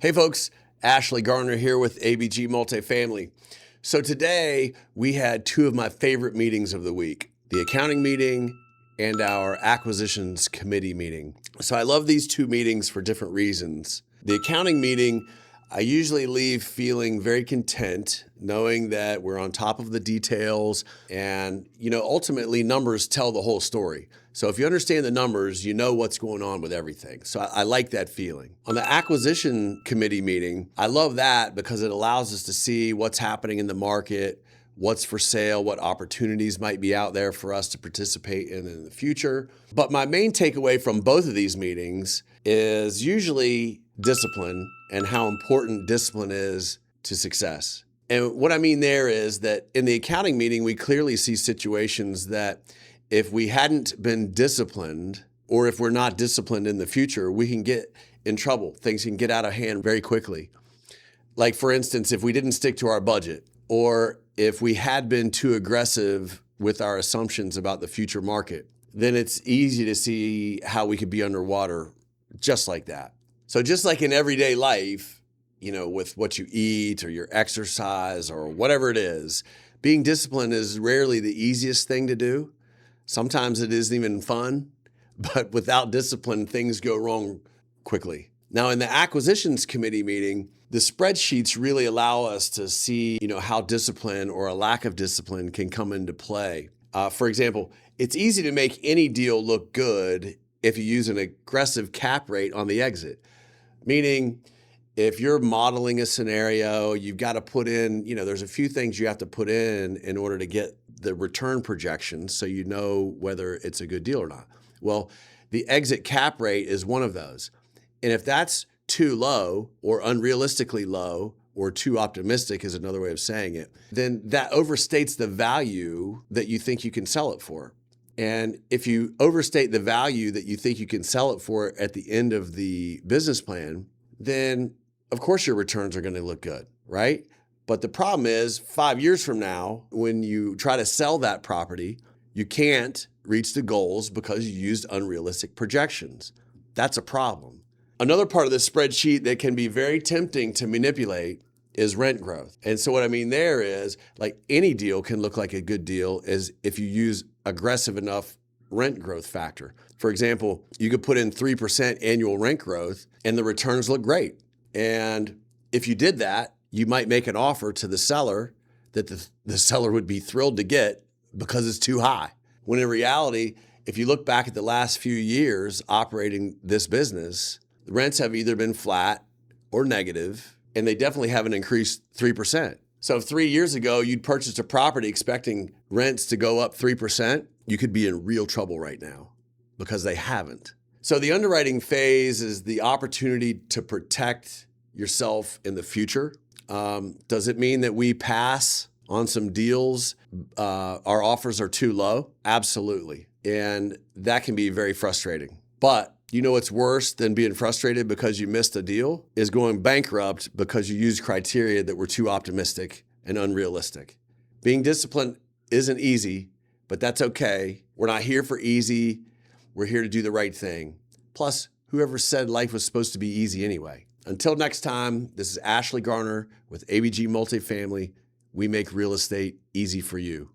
Hey folks, Ashley Garner here with ABG Multifamily. So today we had two of my favorite meetings of the week, the accounting meeting and our acquisitions committee meeting. So I love these two meetings for different reasons. The accounting meeting, I usually leave feeling very content, knowing that we're on top of the details and, ultimately numbers tell the whole story. So if you understand the numbers, you know what's going on with everything. So I like that feeling. On the acquisition committee meeting, I love that because it allows us to see what's happening in the market, what's for sale, what opportunities might be out there for us to participate in the future. But my main takeaway from both of these meetings is usually discipline and how important discipline is to success. And what I mean there is that in the accounting meeting, we clearly see situations that if we hadn't been disciplined, or if we're not disciplined in the future, we can get in trouble. Things can get out of hand very quickly. Like for instance, if we didn't stick to our budget, or if we had been too aggressive with our assumptions about the future market, then it's easy to see how we could be underwater just like that. So just like in everyday life, with what you eat or your exercise or whatever it is, being disciplined is rarely the easiest thing to do. Sometimes it isn't even fun, but without discipline, things go wrong quickly. Now, in the acquisitions committee meeting, the spreadsheets really allow us to see, how discipline or a lack of discipline can come into play. For example, it's easy to make any deal look good if you use an aggressive cap rate on the exit. Meaning, if you're modeling a scenario, you've got to put in, there's a few things you have to put in order to get the return projections so you know whether it's a good deal or not. Well, the exit cap rate is one of those. And if that's too low or unrealistically low or too optimistic is another way of saying it, then that overstates the value that you think you can sell it for. And if you overstate the value that you think you can sell it for at the end of the business plan, then of course your returns are going to look good, right? But the problem is 5 years from now, when you try to sell that property, you can't reach the goals because you used unrealistic projections. That's a problem. Another part of the spreadsheet that can be very tempting to manipulate is rent growth. And so what I mean there is, like, any deal can look like a good deal is if you use aggressive enough rent growth factor. For example, you could put in 3% annual rent growth and the returns look great. And if you did that, you might make an offer to the seller that the seller would be thrilled to get because it's too high. When in reality, if you look back at the last few years operating this business, the rents have either been flat or negative, and they definitely haven't increased 3%. So if 3 years ago you'd purchased a property expecting rents to go up 3%, you could be in real trouble right now because they haven't. So the underwriting phase is the opportunity to protect yourself in the future. Does it mean that we pass on some deals? Our offers are too low? Absolutely. And that can be very frustrating. But what's worse than being frustrated because you missed a deal is going bankrupt because you used criteria that were too optimistic and unrealistic. Being disciplined isn't easy, but that's okay. We're not here for easy. We're here to do the right thing. Plus, whoever said life was supposed to be easy anyway? Until next time, this is Ashley Garner with ABG Multifamily. We make real estate easy for you.